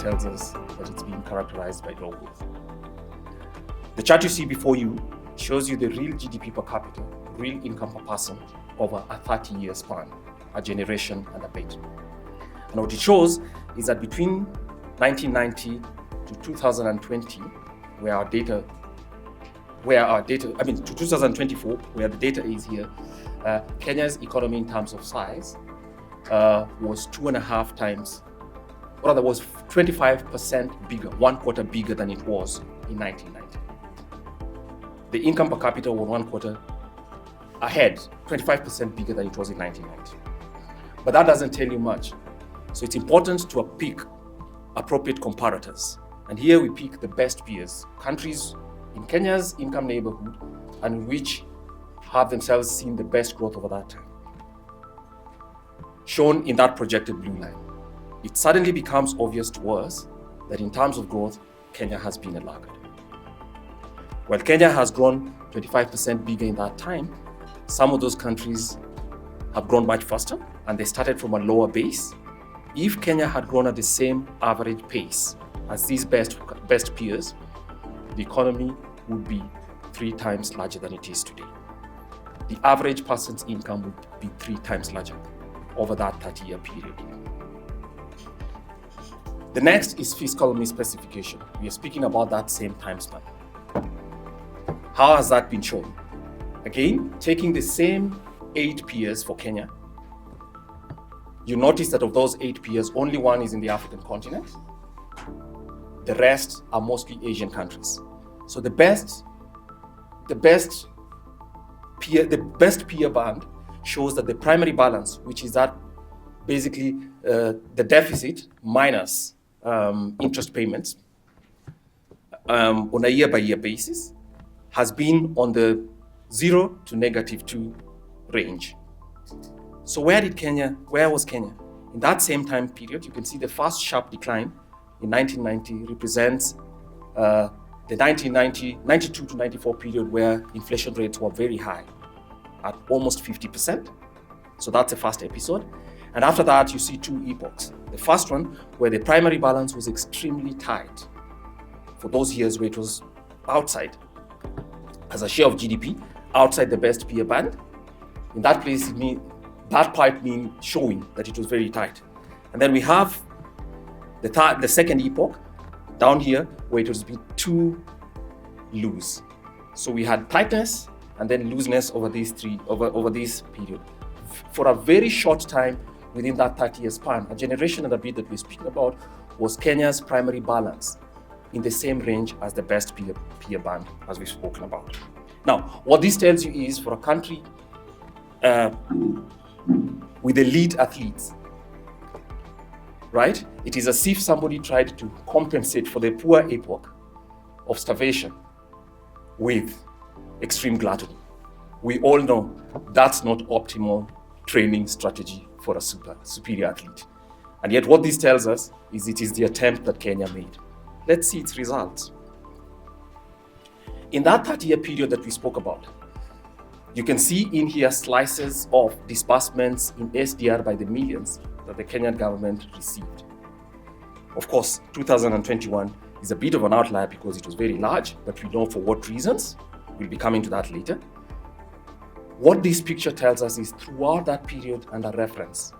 tells us that it's being characterized by low growth. The chart you see before you shows you the real GDP per capita, real income per person over a 30-year span, a generation and a bit. And what it shows is that between 1990 to 2020, to 2024, where the data is here, Kenya's economy in terms of size was 2.5 times, or rather was 25% bigger, 1/4 bigger than it was in 1990. The income per capita was 1/4 ahead, 25% bigger than it was in 1990. But that doesn't tell you much. So it's important to pick appropriate comparators. And here we pick the best peers, countries in Kenya's income neighborhood and which have themselves seen the best growth over that time. Shown in that projected blue line, it suddenly becomes obvious to us that in terms of growth, Kenya has been a laggard. While Kenya has grown 25% bigger in that time, some of those countries have grown much faster and they started from a lower base. If Kenya had grown at the same average pace as these best peers, the economy would be 3 times larger than it is today. The average person's income would be 3 times larger over that 30-year period. The next is fiscal misspecification. We are speaking about that same time span. How has that been shown? Again, taking the same 8 peers for Kenya, you notice that of those 8 peers, only one is in the African continent. The rest are mostly Asian countries. So the best peer band shows that the primary balance, which is that basically the deficit minus interest payments on a year-by-year basis, has been on the 0 to -2 range. So where was Kenya? In that same time period, you can see the first sharp decline in 1990 represents the 92 to 94 period where inflation rates were very high at almost 50%. So that's the first episode. And after that, you see 2 epochs. The first one, where the primary balance was extremely tight for those years where it was outside, as a share of GDP, outside the best peer band. In that place, that part means showing that it was very tight. And then we have the second epoch down here, where it was a bit too loose. So we had tightness and then looseness over these period. For a very short time within that 30-year span, a generation and a bit that we're speaking about was Kenya's primary balance in the same range as the best peer band, as we've spoken about. Now, what this tells you is for a country with elite athletes, right? It is as if somebody tried to compensate for the poor epoch of starvation with extreme gluttony. We all know that's not optimal training strategy for a superior athlete. And yet what this tells us is it is the attempt that Kenya made. Let's see its results. In that 30-year period that we spoke about, you can see in here slices of disbursements in SDR by the millions that the Kenyan government received. Of course, 2021 is a bit of an outlier because it was very large, but we know for what reasons. We'll be coming to that later. What this picture tells us is throughout that period and a reference,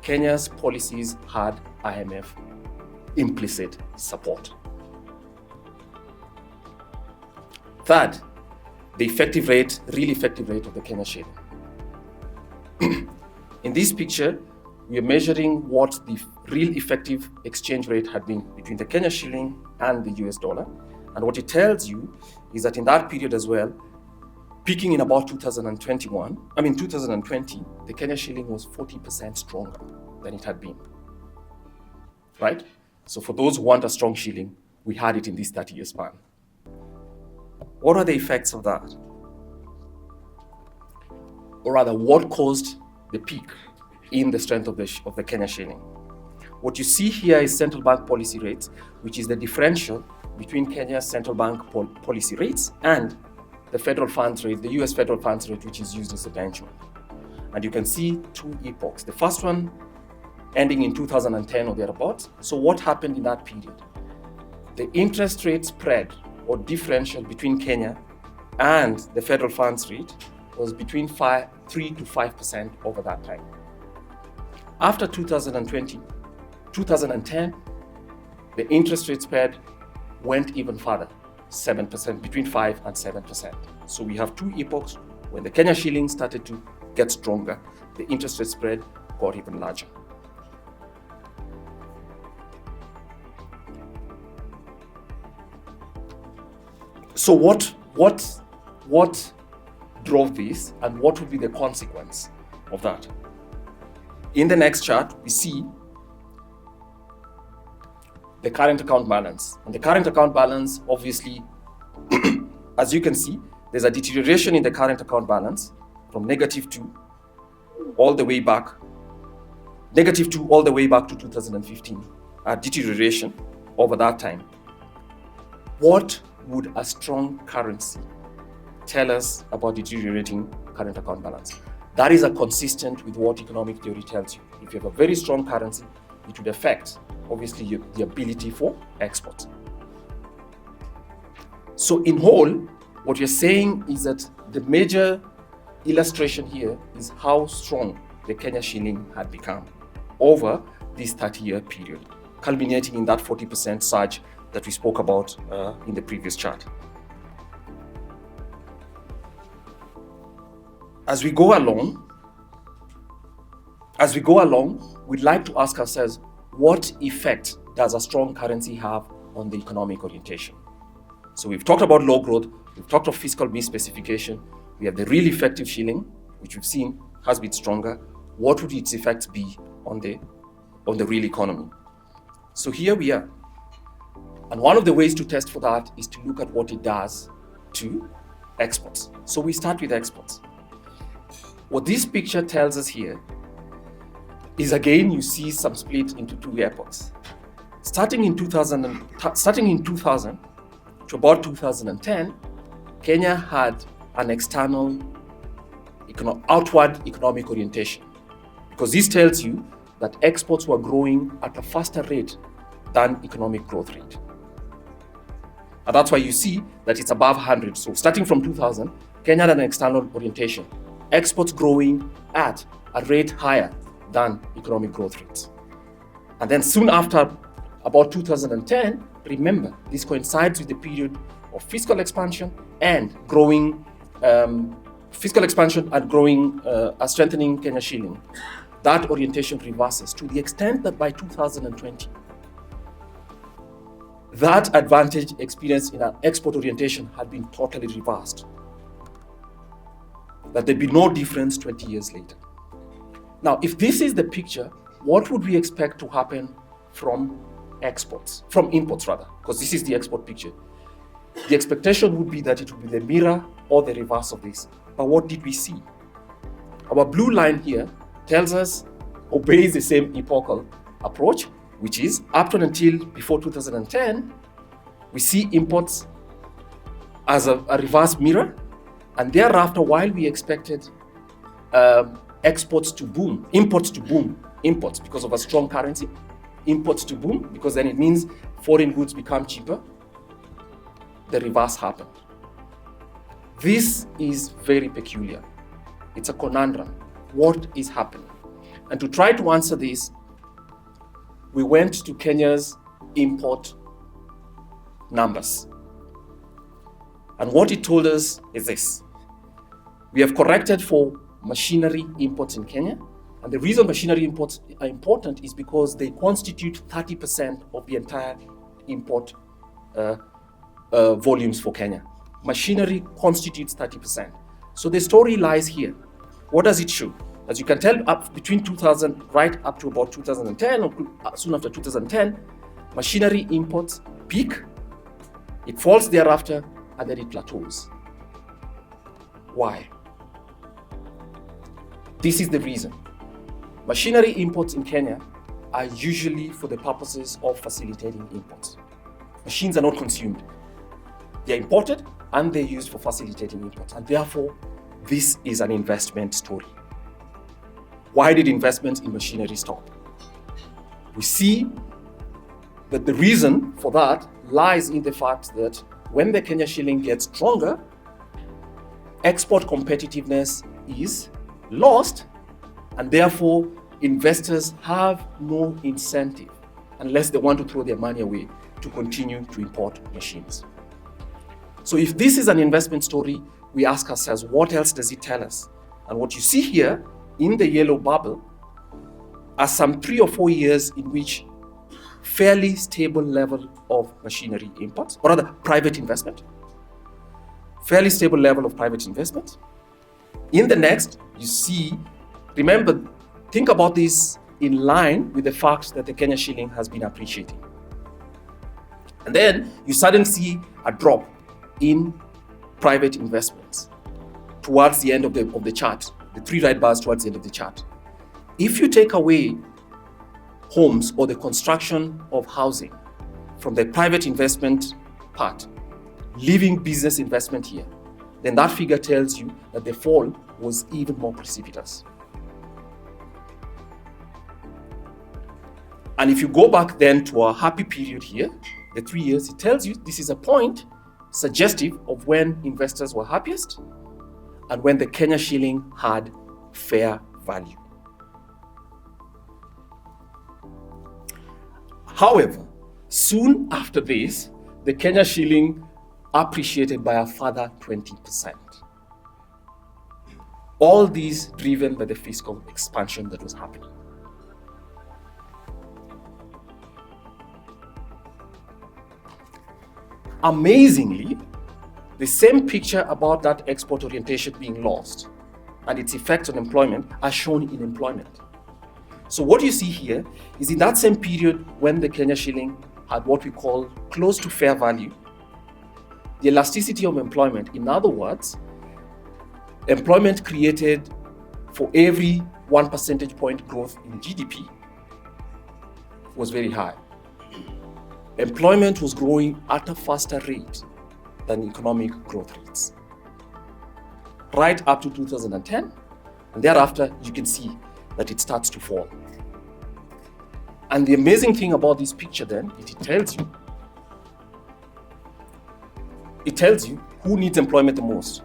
Kenya's policies had IMF implicit support. Third, the real effective rate of the Kenya shilling. In this picture, we are measuring what the real effective exchange rate had been between the Kenya shilling and the US dollar. And what it tells you is that in that period as well, peaking in about 2020, the Kenya shilling was 40% stronger than it had been, right? So for those who want a strong shilling, we had it in this 30-year span. What are the effects of that? Or rather, what caused the peak in the strength of the Kenya shilling? What you see here is central bank policy rates, which is the differential between Kenya's central bank policy rates and the federal funds rate, the US federal funds rate, which is used as a benchmark. And you can see 2 epochs. The first one ending in 2010 or thereabouts. So what happened in that period? The interest rate spread or differential between Kenya and the federal funds rate was between 3 to 5% over that time. After 2010, the interest rate spread went even further, 7%, between 5 and 7%. So we have two epochs. When the Kenya shilling started to get stronger, the interest rate spread got even larger. So what drove this, and what would be the consequence of that? In the next chart, we see the current account balance. And the current account balance, obviously, as you can see, there's a deterioration in the current account balance from -2 all the way back, -2 all the way back to 2015, a deterioration over that time. What would a strong currency tell us about deteriorating current account balance? That is consistent with what economic theory tells you. If you have a very strong currency, it would affect, obviously, the ability for export. So in whole, what you're saying is that the major illustration here is how strong the Kenya shilling had become over this 30-year period, culminating in that 40% surge that we spoke about in the previous chart. As we go along, we'd like to ask ourselves, what effect does a strong currency have on the economic orientation? So we've talked about low growth, we've talked of fiscal misspecification, we have the real effective shilling, which we've seen has been stronger. What would its effects be on the real economy? So here we are. And one of the ways to test for that is to look at what it does to exports. So we start with exports. What this picture tells us here is, again, you see some split into two epochs. Starting in 2000 to about 2010, Kenya had an external outward economic orientation, because this tells you that exports were growing at a faster rate than economic growth rate. And that's why you see that it's above 100. So starting from 2000, Kenya had an external orientation. Exports growing at a rate higher than economic growth rates. And then soon after, about 2010, remember, this coincides with the period of fiscal expansion and growing, strengthening Kenya shilling. That orientation reverses to the extent that by 2020, that advantage experienced in an export orientation had been totally reversed. That there'd be no difference 20 years later. Now, if this is the picture, what would we expect to happen from imports rather, because this is the export picture. The expectation would be that it would be the mirror or the reverse of this. But what did we see? Our blue line here tells us, obeys the same epochal approach, which is up to until before 2010, we see imports as a reverse mirror. And thereafter, while we expected imports because of a strong currency, imports to boom, because then it means foreign goods become cheaper, the reverse happened. This is very peculiar. It's a conundrum. What is happening? And to try to answer this, we went to Kenya's import numbers. And what it told us is this. We have corrected for machinery imports in Kenya. And the reason machinery imports are important is because they constitute 30% of the entire import volumes for Kenya. Machinery constitutes 30%. So the story lies here. What does it show? As you can tell, up between 2000, right up to about 2010, or soon after 2010, machinery imports peak, it falls thereafter, and then it plateaus. Why? This is the reason. Machinery imports in Kenya are usually for the purposes of facilitating imports. Machines are not consumed. They're imported and they're used for facilitating imports. And therefore, this is an investment story. Why did investment in machinery stop? We see that the reason for that lies in the fact that when the Kenya shilling gets stronger, export competitiveness is lost, and therefore investors have no incentive, unless they want to throw their money away, to continue to import machines. So if this is an investment story, we ask ourselves, what else does it tell us? And what you see here in the yellow bubble are some 3 or 4 years in which fairly stable level of machinery imports, or rather private investment, fairly stable level of private investment. In the next, you see, remember, think about this in line with the fact that the Kenya shilling has been appreciating. And then you suddenly see a drop in private investments towards the end of the chart, the 3 red bars towards the end of the chart. If you take away homes or the construction of housing from the private investment part, leaving business investment here, then that figure tells you that the fall was even more precipitous. And if you go back then to our happy period here, the 3 years, it tells you this is a point suggestive of when investors were happiest and when the Kenya shilling had fair value. However, soon after this, the Kenya shilling appreciated by a further 20%. All these driven by the fiscal expansion that was happening. Amazingly, the same picture about that export orientation being lost and its effects on employment are shown in employment. So what you see here is in that same period when the Kenya shilling had what we call close to fair value, the elasticity of employment, in other words, employment created for every 1 percentage point growth in GDP was very high. Employment was growing at a faster rate than economic growth rates. Right up to 2010, and thereafter you can see that it starts to fall. And the amazing thing about this picture then, it tells you who needs employment the most.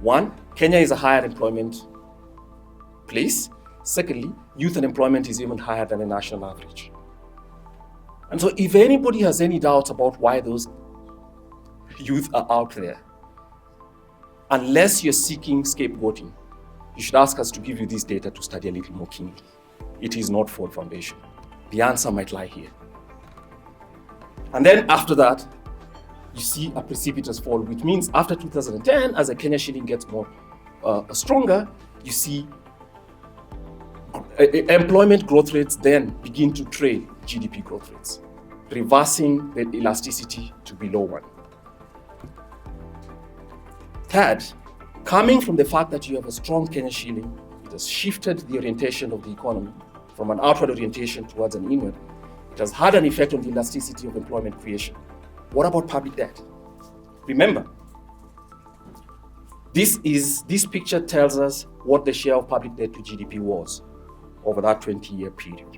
One, Kenya is a higher employment place. Secondly, youth unemployment is even higher than the national average. And so if anybody has any doubts about why those youth are out there, unless you're seeking scapegoating, you should ask us to give you this data to study a little more keenly. It is not fault foundation. The answer might lie here. And then after that, you see a precipitous fall, which means after 2010, as the Kenya shilling gets more stronger, you see employment growth rates then begin to trail GDP growth rates, reversing the elasticity to below 1. Third, coming from the fact that you have a strong Kenya shilling, it has shifted the orientation of the economy from an outward orientation towards an inward. It has had an effect on the elasticity of employment creation. What about public debt? Remember, this picture tells us what the share of public debt to GDP was over that 20-year period.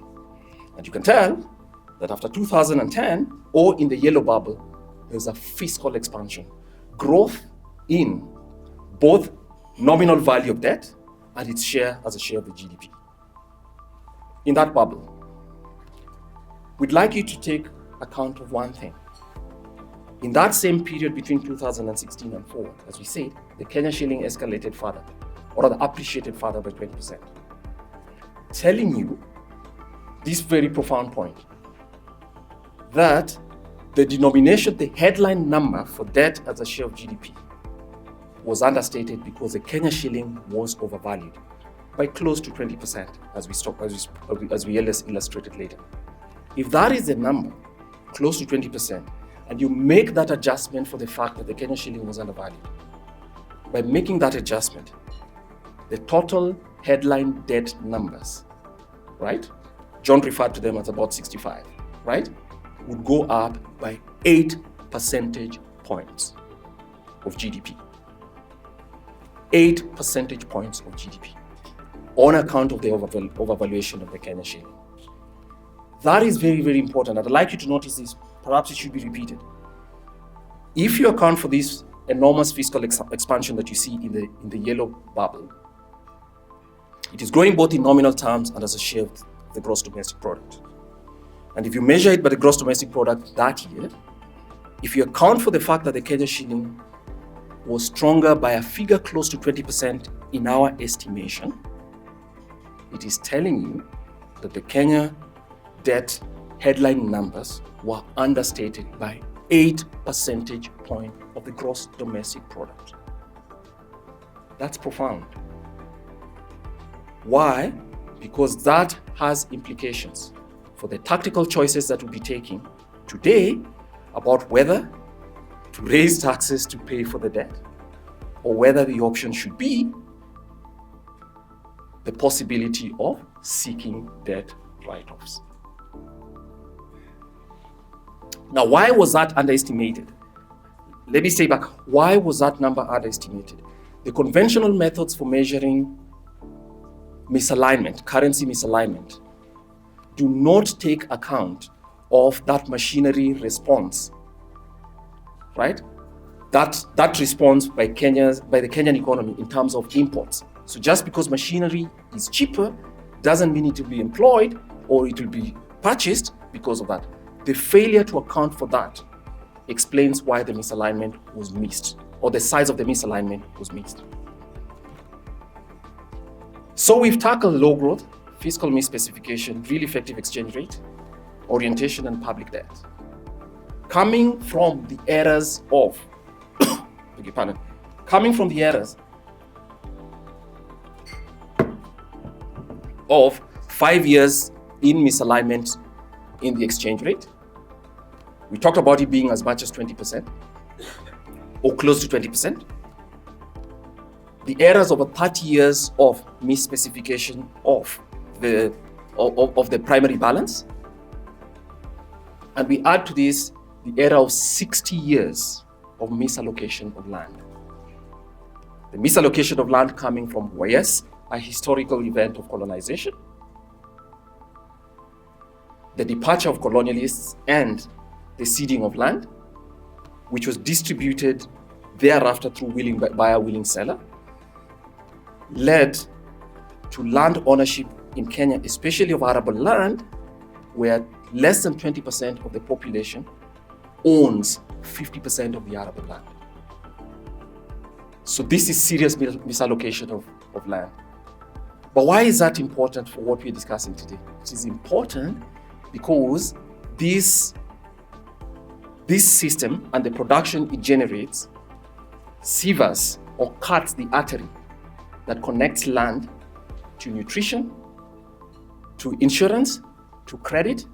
And you can tell that after 2010, or in the yellow bubble, there's a fiscal expansion, growth in both nominal value of debt and its share as a share of the GDP. In that bubble, we'd like you to take account of one thing. In that same period between 2016 and forward, as we said, the Kenya shilling escalated further, or rather appreciated further by 20%. Telling you this very profound point, that the denomination, the headline number for debt as a share of GDP was understated because the Kenya shilling was overvalued by close to 20%, as we illustrated later. If that is the number, close to 20%, and you make that adjustment for the fact that the Kenya shilling was undervalued, by making that adjustment, the total headline debt numbers, right? John referred to them as about 65, right? Would go up by 8 percentage points of GDP. 8 percentage points of GDP on account of the overvaluation of the Kenya shilling. That is very, very important. I'd like you to notice this. Perhaps it should be repeated. If you account for this enormous fiscal expansion that you see in the yellow bubble, it is growing both in nominal terms and as a share of the gross domestic product. And if you measure it by the gross domestic product that year, if you account for the fact that the Kenya shilling was stronger by a figure close to 20% in our estimation, it is telling you that the Kenya debt headline numbers were understated by 8 percentage points of the gross domestic product. That's profound. Why? Because that has implications for the tactical choices that we'll be taking today about whether to raise taxes to pay for the debt, or whether the option should be the possibility of seeking debt write-offs. Now, why was that underestimated? Let me say back, why was that number underestimated? The conventional methods for measuring misalignment, currency misalignment, do not take account of that machinery response, right? That response by the Kenyan economy in terms of imports. So just because machinery is cheaper doesn't mean it will be employed or it will be purchased because of that. The failure to account for that explains why the misalignment was missed, or the size of the misalignment was missed. So we've tackled low growth, fiscal misspecification, real effective exchange rate, orientation, and public debt. Coming from the errors of, coming from the errors of 5 years in misalignment in the exchange rate. We talked about it being as much as 20% or close to 20%. The errors over 30 years of misspecification of the primary balance. And we add to this the error of 60 years of misallocation of land. The misallocation of land coming from, yes, a historical event of colonization, the departure of colonialists, and the ceding of land, which was distributed thereafter through buyer, willing seller, led to land ownership in Kenya, especially of arable land, where less than 20% of the population owns 50% of the arable land. So this is serious misallocation of land. But why is that important for what we're discussing today? It is important because this system and the production it generates severs or cuts the artery that connects land to nutrition, to insurance, to credit,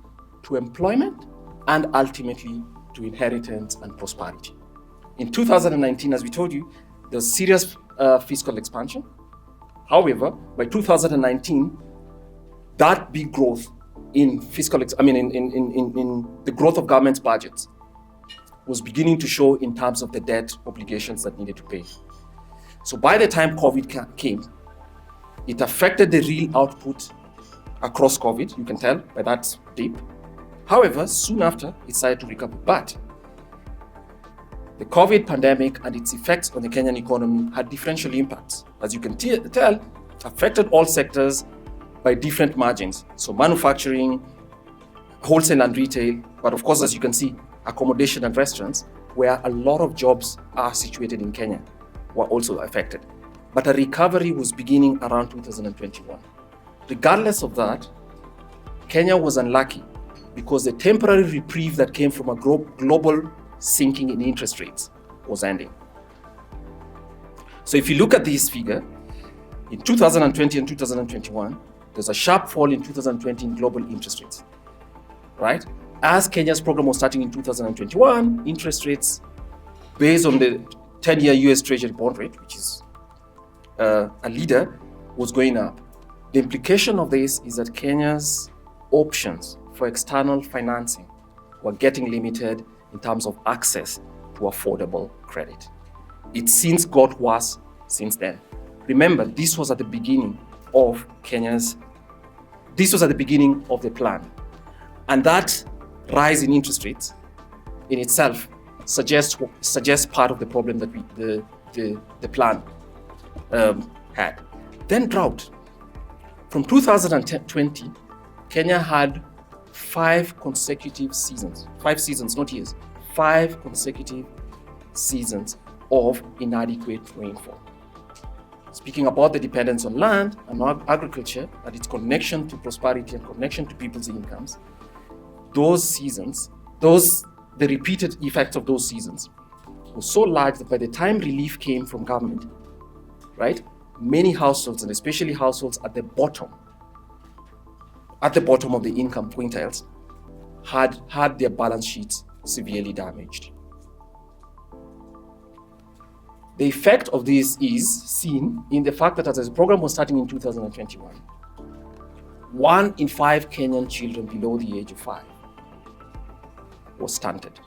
to employment, and ultimately to inheritance and prosperity. In 2019, as we told you, there was serious fiscal expansion. However, by 2019, that big growth in in the growth of government's budgets was beginning to show in terms of the debt obligations that needed to pay. So by the time COVID came, it affected the real output across COVID, you can tell by that dip. However, soon after, it started to recover. But the COVID pandemic and its effects on the Kenyan economy had differential impacts. As you can tell, it affected all sectors by different margins. So manufacturing, wholesale and retail, but of course, as you can see, accommodation and restaurants, where a lot of jobs are situated in Kenya, were also affected. But a recovery was beginning around 2021. Regardless of that, Kenya was unlucky because the temporary reprieve that came from a global sinking in interest rates was ending. So if you look at this figure, in 2020 and 2021, there's a sharp fall in 2020 in global interest rates, right? As Kenya's program was starting in 2021, interest rates based on the 10-year US Treasury bond rate, which is a leader, was going up. The implication of this is that Kenya's options for external financing were getting limited in terms of access to affordable credit. It's since got worse since then. Remember, this was at the beginning of the plan. And that rise in interest rates in itself suggests part of the problem that the plan had. Then drought. From 2020, Kenya had 5 consecutive seasons, 5 seasons, not years, 5 consecutive seasons of inadequate rainfall. Speaking about the dependence on land and agriculture and its connection to prosperity and connection to people's incomes, those seasons, the repeated effects of those seasons were so large that by the time relief came from government, right, many households, and especially households at the bottom of the income quintiles, had their balance sheets severely damaged. The effect of this is seen in the fact that as the program was starting in 2021, 1 in 5 Kenyan children below the age of 5 was stunted.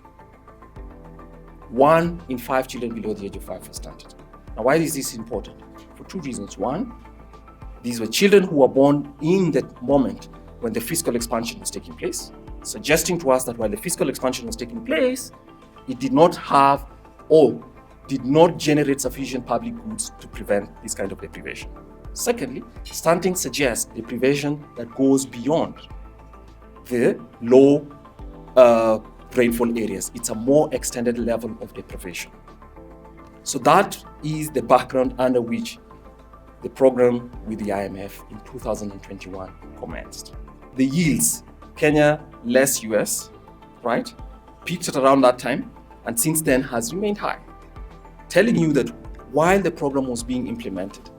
1 in 5 children below the age of 5 was stunted. Now, why is this important? For 2 reasons. One, these were children who were born in the moment when the fiscal expansion was taking place, suggesting to us that while the fiscal expansion was taking place, it did not have or did not generate sufficient public goods to prevent this kind of deprivation. Secondly, stunting suggests deprivation that goes beyond the low rainfall areas. It's a more extended level of deprivation. So that is the background under which the program with the IMF in 2021 commenced. The yields, Kenya less US, right, peaked at around that time, and since then has remained high, telling you that while the program was being implemented,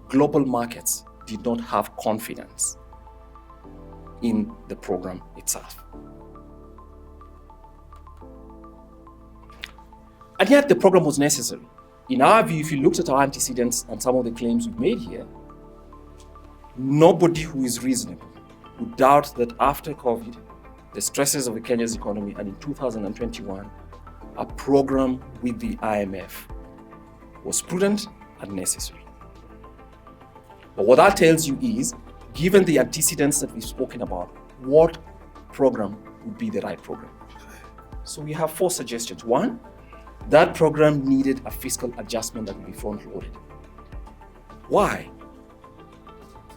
global markets did not have confidence in the program itself. And yet the program was necessary. In our view, if you looked at our antecedents and some of the claims we've made here, nobody who is reasonable would doubt that after COVID, the stresses of Kenya's economy, and in 2021, a program with the IMF was prudent and necessary. But what that tells you is, given the antecedents that we've spoken about, what program would be the right program? So we have 4 suggestions. 1, that program needed a fiscal adjustment that would be front-loaded. Why?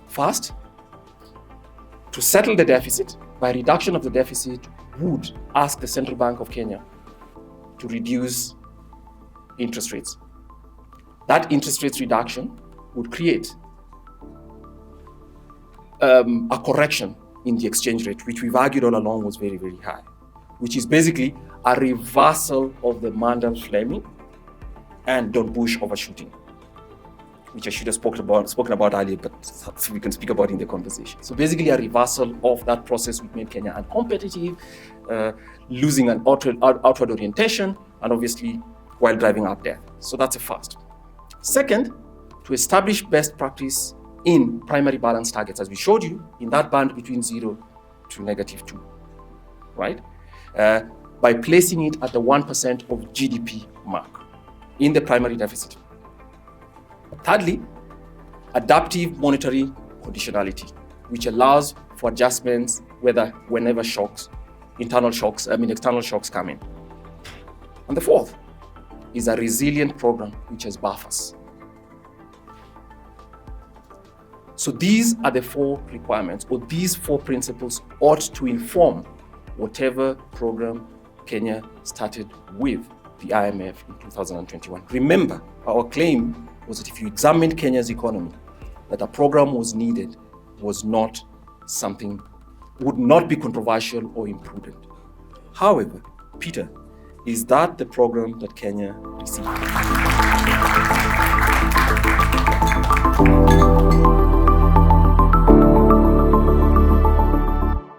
First, to settle the deficit by reduction of the deficit would ask the Central Bank of Kenya to reduce interest rates. That interest rates reduction would create a correction in the exchange rate, which we've argued all along was very, very high, which is basically a reversal of the Mandel-Fleming and Don Bush overshooting, which I should have spoken about earlier, but we can speak about in the conversation. So basically a reversal of that process which made Kenya uncompetitive, losing an outward orientation, and obviously while driving up debt. So that's a first. Second, to establish best practice in primary balance targets, as we showed you, in that band between 0 to -2, right? By placing it at the 1% of GDP mark in the primary deficit. Thirdly, adaptive monetary conditionality, which allows for adjustments whenever external shocks come in. And the fourth is a resilient program which has buffers. So these are the 4 requirements, or these 4 principles ought to inform whatever program Kenya started with the IMF in 2021. Remember, our claim was that if you examined Kenya's economy, that a program was needed would not be controversial or imprudent. However, Peter, is that the program that Kenya received?